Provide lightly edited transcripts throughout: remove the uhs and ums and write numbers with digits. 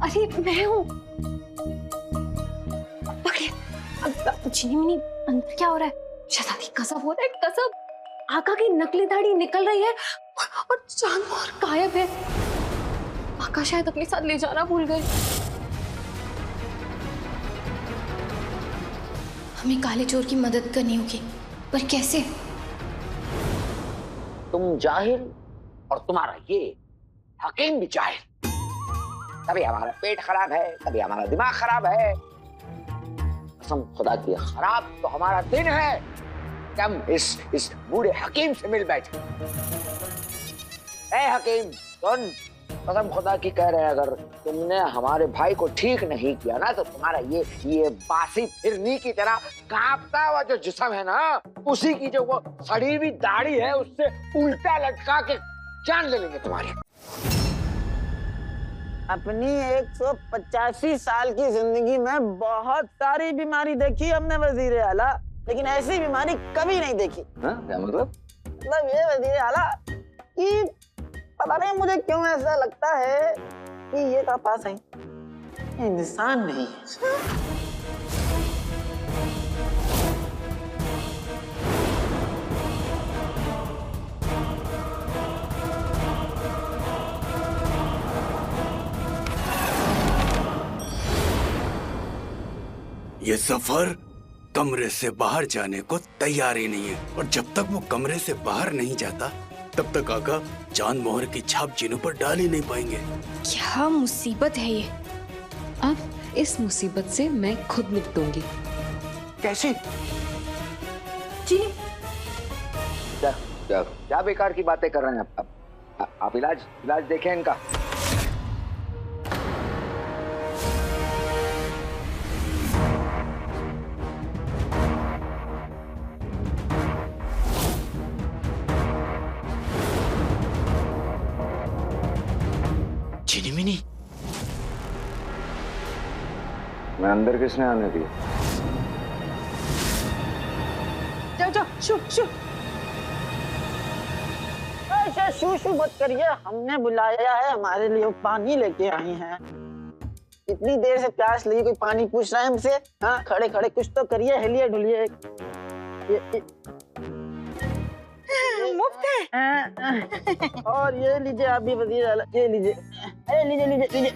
अरे मैं हूँ, पकड़िए। झिनी अंदर क्या हो रहा है? शहजादी कसम हो रहा है, कसम। आका की नकली दाढ़ी निकल रही है और चांद मोहर गायब है। आका शायद अपने साथ ले जाना भूल गए। हमें काले चोर की मदद करनी होगी, पर कैसे? तुम जाहिल और तुम्हारा ये हकीम भी जाहिल। कभी हमारा पेट खराब है, कभी हमारा दिमाग खराब है। कसम खुदा की, खराब तो हमारा दिन है कि हम इस बूढ़े हकीम से मिल बैठे। ए हकीम सुन, कसम खुदा की कह रहे हैं, अगर तुमने हमारे भाई को ठीक नहीं किया ना तो तुम्हारा ये बासी फिरनी की तरह कांपता हुआ जो जिस्म है ना, उसी की जो वो सड़ी हुई दाढ़ी है उससे उल्टा लटका के जान ले लेंगे तुम्हारी। अपनी 185 साल की जिंदगी में बहुत सारी बीमारी देखी हमने वजीर आला, लेकिन ऐसी बीमारी कभी नहीं देखी। क्या मतलब? मतलब ये वजीर आला कि पता नहीं मुझे क्यों ऐसा लगता है कि ये का पास है इंसान नहीं है। ये सफर कमरे से बाहर जाने को तैयार ही नहीं है, और जब तक वो कमरे से बाहर नहीं जाता तब तक आका चांद मोहर की छाप जीनों पर डाल ही नहीं पाएंगे। क्या मुसीबत है ये? अब इस मुसीबत से मैं खुद निपटूंगी। कैसे? चीनी, क्या क्या क्या बेकार की बातें कर रहे हैं आप इलाज देखें इनका। झिनीमिनी, मैं अंदर किसने आने दिया? जाओ जाओ, शू शू। ऐसे शू शू मत करिए, हमने बुलाया है, हमारे लिए पानी लेके आई हैं। इतनी देर से प्यास लगी, कोई पानी पूछ रहा है हमसे? हाँ, खड़े खड़े कुछ तो करिए, हिलिए डुलिए। मुफ्त है। और ये लीजिए आप भी वजीर आला, ये लीजिए, अरे लीजिए लीजिए लीजिए।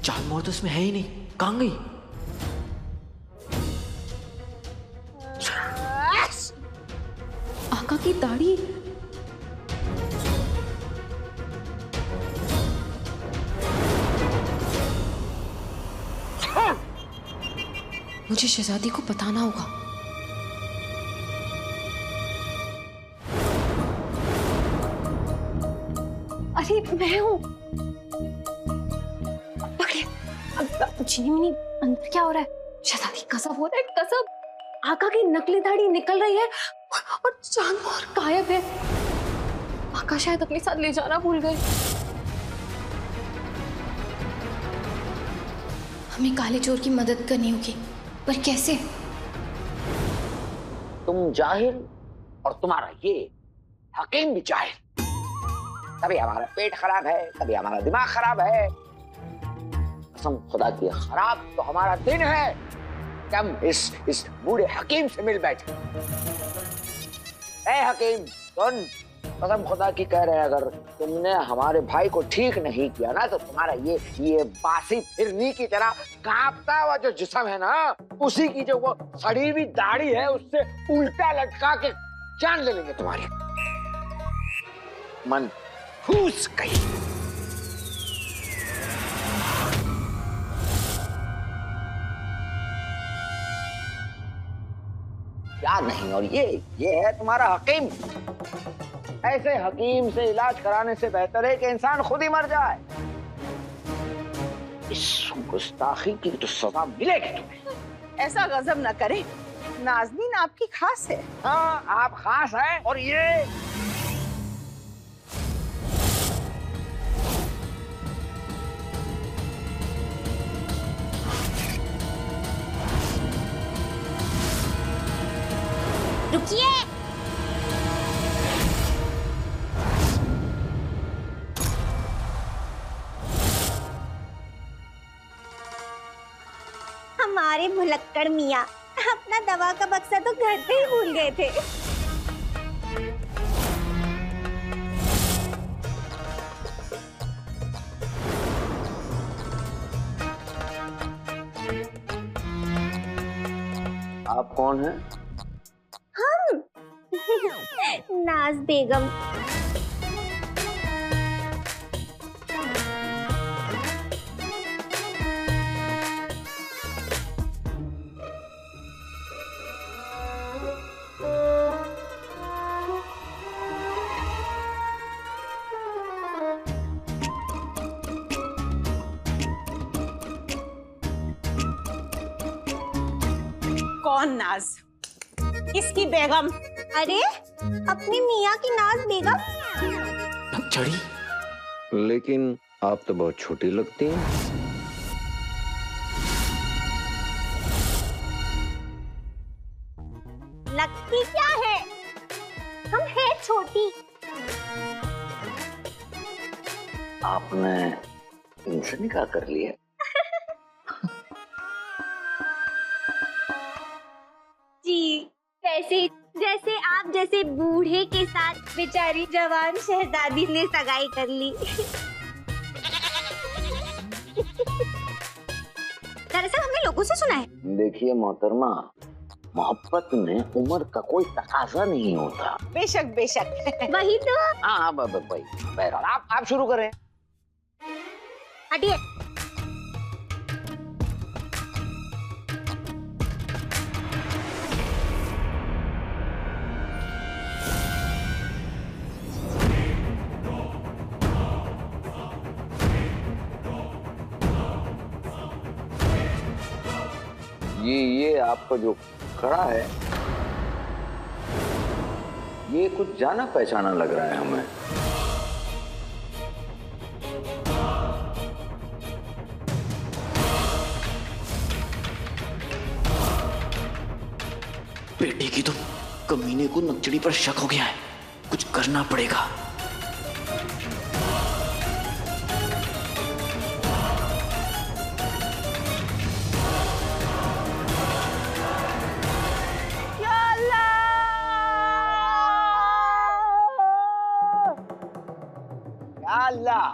चांद मोहर तो इसमें है ही नहीं, कहाँ गई? आका की दाढ़ी। मुझे शहजादी को बताना होगा। अरे मैं हूँ, पकड़िए। झिनी अंदर क्या हो रहा है? शहजादी कसम हो रहा है, कसम। आका की नकली दाढ़ी निकल रही है और चांद मोहर गायब है। आका शायद अपने साथ ले जाना भूल गए। हमें काले चोर की मदद करनी होगी, पर कैसे? तुम जाहिल और तुम्हारा ये हकीम भी जाहिल। कभी हमारा पेट खराब है, कभी हमारा दिमाग खराब है। कसम खुदा की, खराब तो हमारा दिन है कि हम इस बूढ़े हकीम से मिल बैठे। ए हकीम सुन, कसम खुदा की कह रहे हैं, अगर तुमने हमारे भाई को ठीक नहीं किया ना तो तुम्हारा ये बासी फिरनी की तरह कांपता हुआ जो जिस्म है ना, उसी की जो वो सड़ी हुई दाढ़ी है उससे उल्टा लटका के जान ले लेंगे तुम्हारी। मन फूस गई। याद नहीं, और ये है तुम्हारा हकीम। ऐसे हकीम से इलाज कराने से बेहतर है कि इंसान खुद ही मर जाए। इस गुस्ताखी की तो सजा मिलेगी तुम्हें। ऐसा गजब न करे, नाज़नीन आपकी खास है। हाँ, आप खास हैं। और ये हमारे भुलक्कड़ मियाँ अपना दवा का बक्सा तो घर पे ही भूल गए थे। आप कौन हैं? हम नाज बेगम। कौन नाज? किसकी बेगम? अरे अपनी मियाँ की नाज बेगम। नक्चड़ी। लेकिन आप तो बहुत छोटी लगती हैं। लगती क्या है, हम है छोटी। आपने इनसे निकाह कर लिया? जी, वैसे जैसे आप जैसे बूढ़े के साथ बेचारी जवान शहजादी ने सगाई कर ली। दरअसल हमने लोगों से सुना है। देखिए मोहतरमा, मोहब्बत में उम्र का कोई तकाजा नहीं होता। बेशक बेशक। वही तो। हाँ भाई, बहरहाल आप शुरू करें। हटिए। ये आपका जो खड़ा है, ये कुछ जाना पहचाना लग रहा है हमें। बेटे की तो कमीने को नक्चड़ी पर शक हो गया है, कुछ करना पड़ेगा। अल्लाह,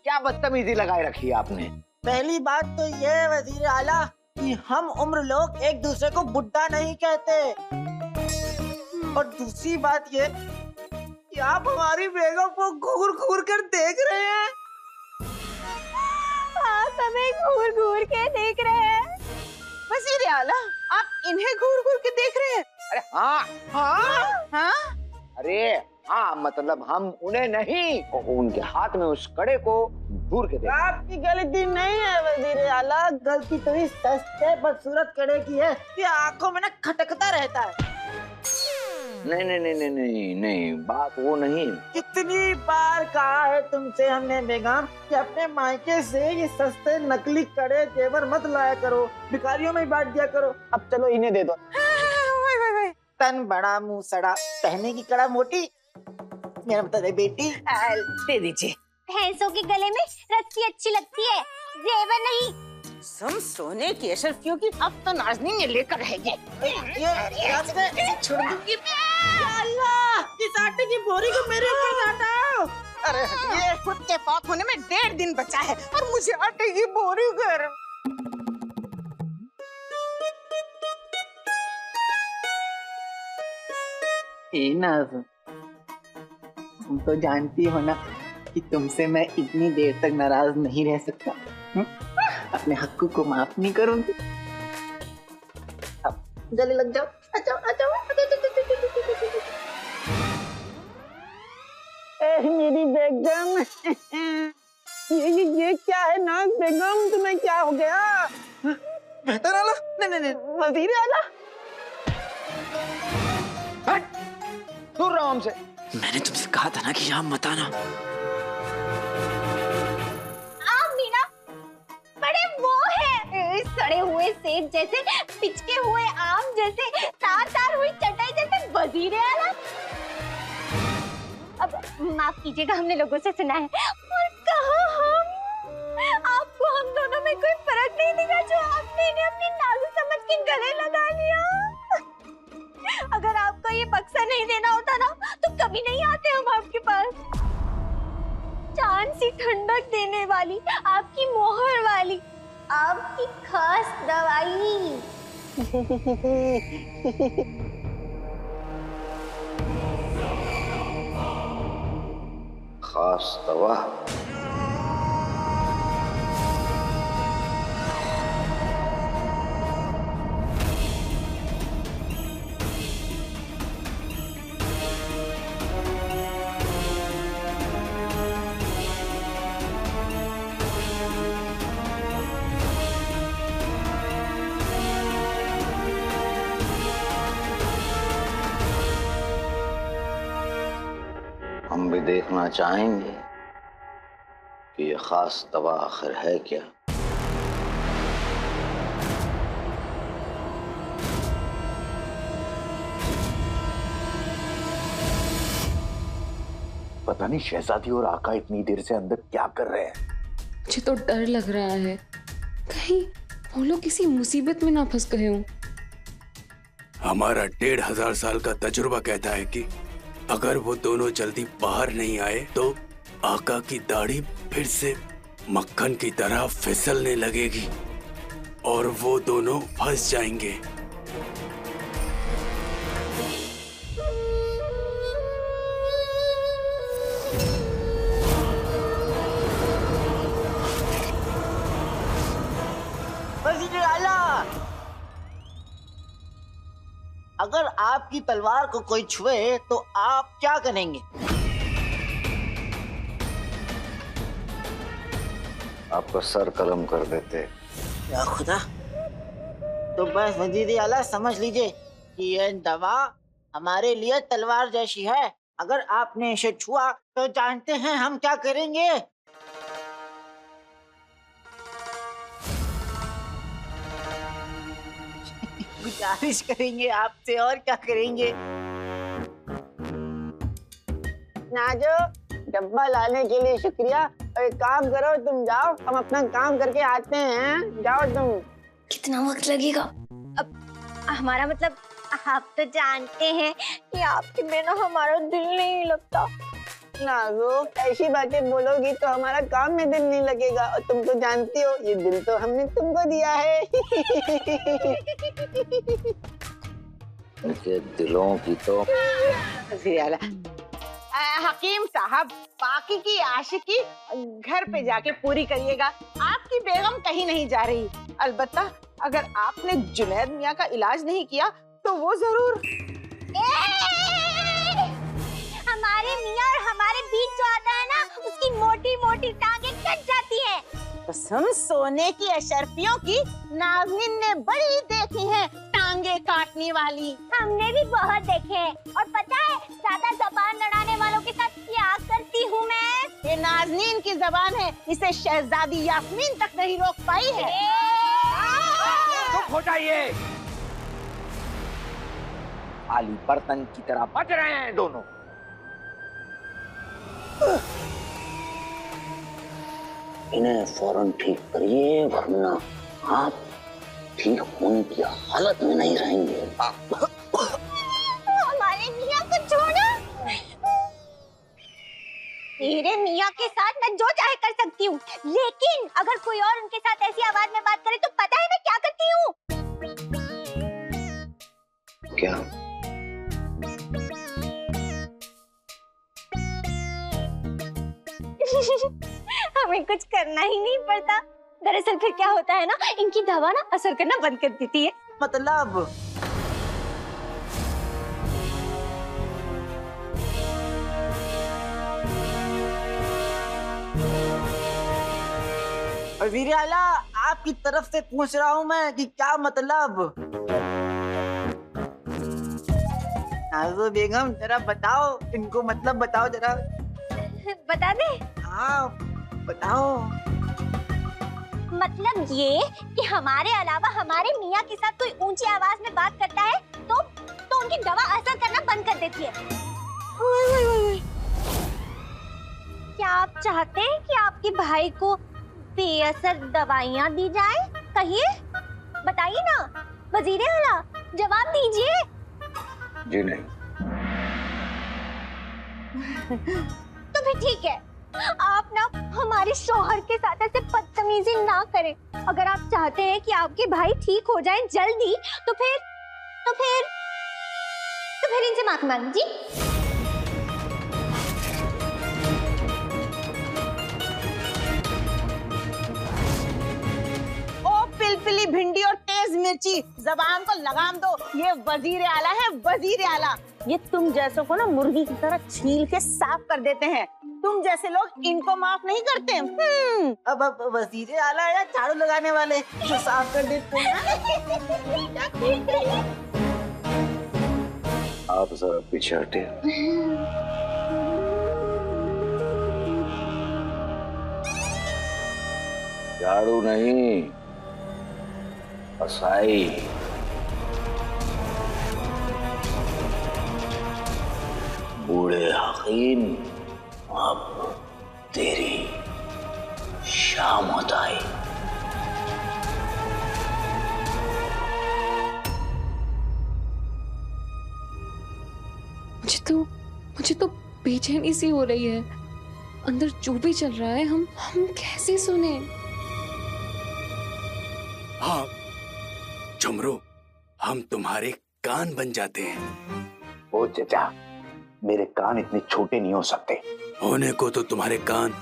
क्या बदतमीजी लगाए रखी है आपने। पहली बात तो ये है वजीर आला कि हम उम्र लोग एक दूसरे को बुड्ढा नहीं कहते, और दूसरी बात ये कि आप हमारी बेगम को घूर घूर कर देख रहे हैं। आप हमें घूर घूर के देख रहे हैं। वजीर आला, आप इन्हें घूर घूर के देख रहे हैं? अरे हाँ हाँ हाँ। अरे हाँ, मतलब हम उन्हें नहीं, उनके हाथ में उस कड़े को दूर के देख। आपकी गलती नहीं है वजीर आला, गलती तो इस सस्ते बदसूरत कड़े की है कि आंखों में ना खटकता रहता है। नहीं, बात वो नहीं। कितनी बार कहा है तुमसे हमने बेगम कि अपने मायके से ये सस्ते नकली कड़े जेवर मत लाया करो, भिखारियों में ही बांट दिया करो। अब चलो इन्हें दे दो। तन बड़ा मुंह सड़ा, पहने की कड़ा मोटी। मेरा बता दे बेटी, दे दीजिए। भैंसों के गले में रस्सी अच्छी लगती है, जेवर नहीं। हम सोने की अशरफियों की अब तो नाज़नीन ने लेकर है ये छोड़ दूंगी। अल्लाह, इस आटे की बोरी को मेरे ऊपर हटाओ। अरे ये खुद के पाक होने में 1.5 दिन बचा है और मुझे आटे की बोरी कर। नाज़, तुम तो जानती हो ना कि तुमसे मैं इतनी देर तक नाराज नहीं रह सकता। अपने हक्कू को माफ नहीं करूंगी। अब गले लग जाओ। मेरी बेगम, ये क्या है नाज़ बेगम, तुम्हें क्या हो गया? बेहतर आला? नहीं, वजीर आला। दूर रहो हमसे। मैंने तुमसे कहा था ना कि यहाँ मत आना। मीना, बड़े वो है, सड़े हुए सेब जैसे, पिचके हुए आम जैसे, तार हुई चटाई जैसे वजीर आला। अब माफ कीजिएगा, हमने लोगों से सुना है और कहा हम आपको हम दोनों हमें कोई फर्क नहीं दिखा जो आपने इन्हें अपनी नाज़ुक समझ के गले लगा लिया। अगर आपको ये बक्सा नहीं देना होता ना तो कभी नहीं आते हम आपके पास। जान सी ठंडक देने वाली, आपकी मोहर वाली, आपकी खास दवाई। खास दवा? हम भी देखना चाहेंगे कि ये खास दवा आखिर है क्या। पता नहीं शहजादी और आका इतनी देर से अंदर क्या कर रहे हैं। मुझे तो डर लग रहा है कहीं वो लोग किसी मुसीबत में ना फंस गए हों। हमारा 1500 साल का तजुर्बा कहता है कि अगर वो दोनों जल्दी बाहर नहीं आए तो आका की दाढ़ी फिर से मक्खन की तरह फिसलने लगेगी और वो दोनों फंस जाएंगे। वज़ीर आला, अगर आपकी तलवार को कोई छुए तो आप क्या करेंगे? आपका सर कलम कर देते। या खुदा, तो बस वज़ीर आला समझ लीजिए कि ये दवा हमारे लिए तलवार जैसी है। अगर आपने इसे छुआ तो जानते हैं हम क्या करेंगे। गुजारिश करेंगे आपसे, और क्या करेंगे। नाजो, डब्बा लाने के लिए शुक्रिया। और एक काम करो, तुम जाओ, हम अपना काम करके आते हैं। जाओ तुम। कितना वक्त लगेगा? अब हमारा मतलब आप तो जानते हैं कि आपके बिना हमारा दिल नहीं लगता। नाजो, ऐसी बातें बोलोगी तो हमारा काम में दिल नहीं लगेगा। और तुम तो जानती हो ये दिल तो हमने तुमको दिया है। इनके दिलों की तो हकीम साहब, बाकी की आशिकी घर पे जाके पूरी करिएगा। आपकी बेगम कहीं नहीं जा रही। अलबत्ता अगर आपने जुनैद मियाँ का इलाज नहीं किया तो वो जरूर। हमारे मियाँ और हमारे बीच जो आता है ना, उसकी मोटी मोटी टांगे कट जाती हैं। कसम सोने की अशरफियों की, नाज़नीन ने बड़ी देखी है टांगे काटने वाली। हमने भी बहुत देखे हैं। और पता है ज्यादा जबान लड़ाने वालों के साथ क्या करती हूँ मैं? ये नाज़नीन की जबान है, इसे शहजादी यास्मीन तक नहीं रोक पाई है। चुप हो जाइए। खाली बर्तन की तरह बज रहे हैं दोनों। इन्हें फौरन ठीक करिए वरना आप ठीक होने की हालत में नहीं रहेंगे। हमारे मियाँ को छोड़ो। मेरे मियाँ के साथ मैं जो चाहे कर सकती हूँ, लेकिन अगर कोई और उनके साथ ऐसी आवाज में बात करे तो पता है मैं क्या करती हूँ? क्या? हमें कुछ करना ही नहीं पड़ता। दरअसल फिर क्या होता है ना, इनकी दवा ना असर करना बंद कर देती है। मतलब वज़ीर आला, आपकी तरफ से पूछ रहा हूँ मैं कि क्या मतलब। नाज़ो बेगम, जरा बताओ, इनको मतलब बताओ जरा। बता दे। हाँ बताओ। मतलब ये कि हमारे अलावा हमारे मियाँ के साथ कोई ऊंची आवाज में बात करता है तो उनकी दवा असर करना बंद कर देती है। क्या आप चाहते हैं कि आपके भाई को बेअसर दवाइयाँ दी जाए? कहिए, बताइए ना वजीर आला, जवाब दीजिए। जी नहीं। तो फिर ठीक है, आप ना हमारे शौहर के साथ ऐसे बदतमीजी ना करें। अगर आप चाहते हैं कि आपके भाई ठीक हो जाएं जल्दी, तो फिर इनसे माफी मांगिए। ओ पिलपिली भिंडी और तेज मिर्ची, जबान को लगाम दो। ये वजीर आला है, वजीर आला। ये तुम जैसों को ना मुर्गी की तरह छील के साफ कर देते हैं। तुम जैसे लोग इनको माफ नहीं करते। अब वजीर आला या झाड़ू लगाने वाले जो साफ कर देते हैं। आप जरा पीछे हटे। झाड़ू नहीं, कसाई। बूढ़े हकीम, अब तेरी शामत आई। मुझे तो बेचैनी सी हो रही है। अंदर जो भी चल रहा है हम कैसे सुने? हाँ झुमरू, हम तुम्हारे कान बन जाते हैं। ओ चचा, मेरे कान इतने छोटे नहीं हो सकते। होने को तो तुम्हारे कान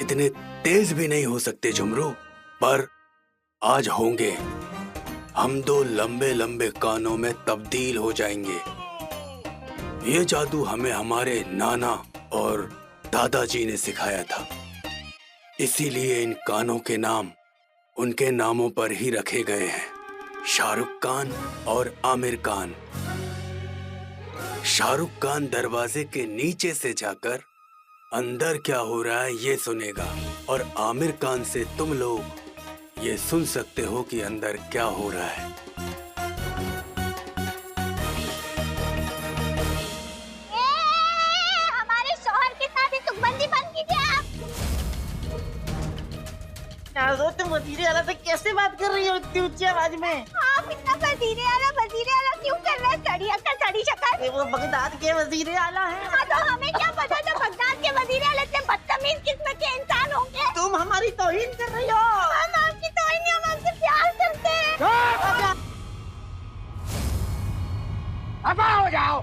इतने तेज भी नहीं हो सकते झुमरू, पर आज होंगे। हम दो लंबे लंबे कानों में तब्दील हो जाएंगे। ये जादू हमें हमारे नाना और दादाजी ने सिखाया था, इसीलिए इन कानों के नाम उनके नामों पर ही रखे गए हैं, शाहरुख खान और आमिर खान। शाहरुख खान दरवाजे के नीचे से जाकर अंदर क्या हो रहा है ये सुनेगा, और आमिर खान से तुम लोग ये सुन सकते हो कि अंदर क्या हो रहा है। हमारे शौहर के साथ ही तुकबंदी बंद कीजिए आप। तुम वजीर आला से कैसे बात कर रही हो इतनी ऊंची आवाज में? आप इतना वजीर आला क्यों कर रहे हैं? सड़ी अक्ल सड़ी शक्ल। वो बगदाद के वजीर आला हैं। हाँ, तो हमें क्या पता था बगदाद के वजीर आला से बदतमीज किस्म के इंसान होंगे। तुम हमारी तौहीन कर रही हो। हम आपकी तौहीन नहीं, हम आपसे प्यार करते हैं। अब हो जाओ।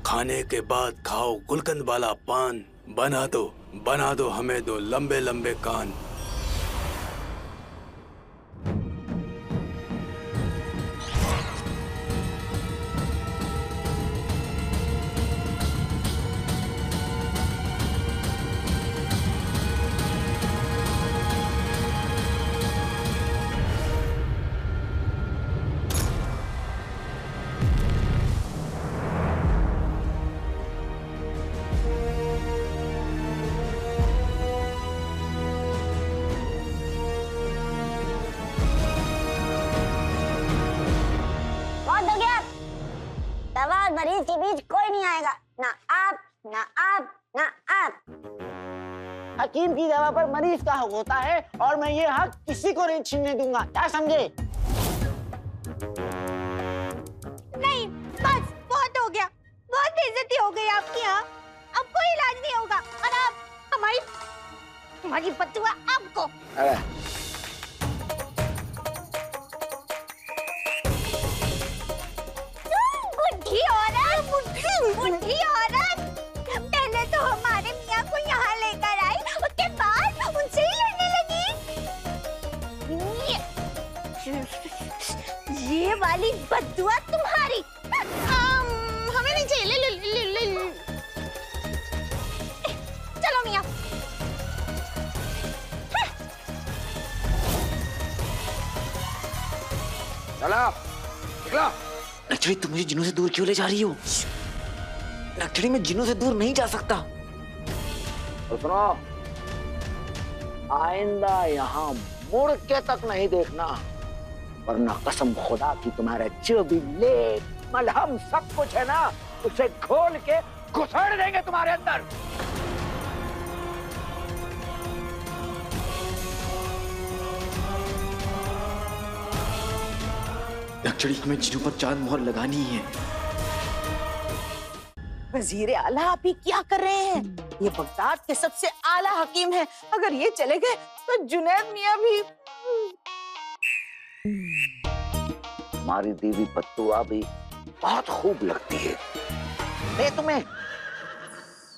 खाने के बाद खाओ गुलकंद वाला पान। बना दो हमें दो लंबे लंबे कान। मरीज के बीच कोई नहीं आएगा, ना आप ना आप ना आप। हकीम की दवा पर मरीज का हक होता है और मैं ये हक किसी को नहीं छीनने दूंगा, क्या समझे? नहीं, बस बहुत हो गया, बहुत बेइज्जती हो गई आपकी यहाँ। अब कोई इलाज नहीं होगा और आप हमारी बददुआ आपको। बुढ़ी औरत, पहले तो हमारे मियाँ को यहाँ लेकर आई, उसके बाद उनसे ही लड़ने लगी। ये वाली बद्दुआ तुम्हारी। हमें नहीं चाहिए। ले। चलो मियाँ। चलो निकलो। एक्चुअली तुम मुझे जिनों से दूर क्यों ले जा रही हो? नक्चड़ी मैं जिनों से दूर नहीं जा सकता। और सुनो, आइंदा यहाँ मुड़ के तक नहीं देखना, वरना कसम खुदा की तुम्हारा जो भी लेप मलहम सब कुछ है ना, उसे खोल के घुसेड़ देंगे तुम्हारे अंदर। नक्चड़ी हमें जिनों पर चांद मोहर लगानी ही है। वजीर आला आप ही क्या कर रहे हैं? ये बगदाद के सबसे आला हकीम हैं। अगर ये चले गए तो जुनैद मियां भी। हमारी देवी बद्दुआ भी बहुत खूब लगती है। दे तुम्हें।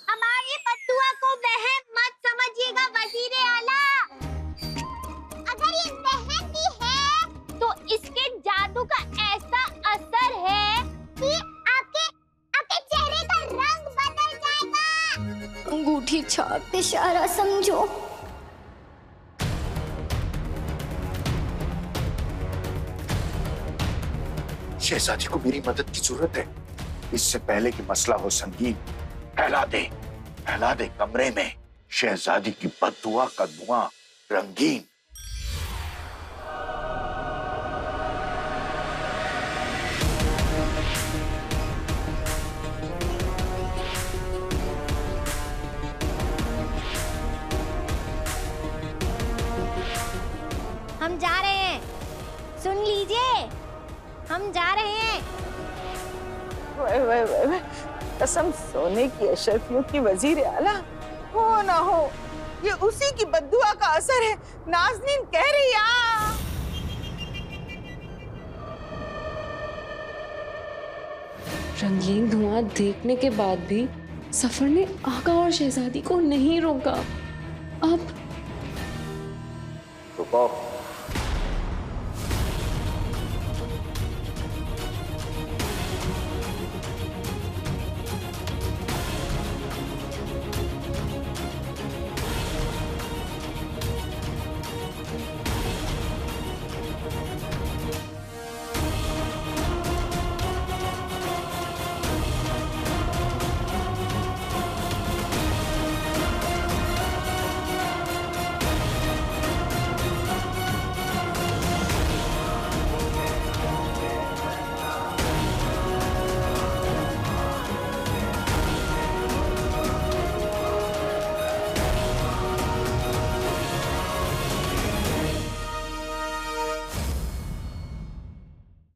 हमारी बद्दुआ को वहम मत समझिएगा वजीर आला। अगर ये वहम भी है तो इसके जादू का ऐसा असर है कि आपके चेहरे का रंग बदल जाएगा। अंगूठी छाप इशारा समझो। शहजादी को मेरी मदद की जरूरत है। इससे पहले कि मसला हो संगीन, फैला दे कमरे में शहजादी की बद्दुआ का धुआं रंगीन। हम जा रहे हैं, सुन लीजिए, हम जा रहे हैं। वे, कसम सोने की अशरफियों की वजीर आला, हो ना हो ये उसी की बद्दुआ का असर है। नाज़नीन कह रही है। रंगीन धुआं देखने के बाद भी सफर ने आका और शहजादी को नहीं रोका। अब रुको,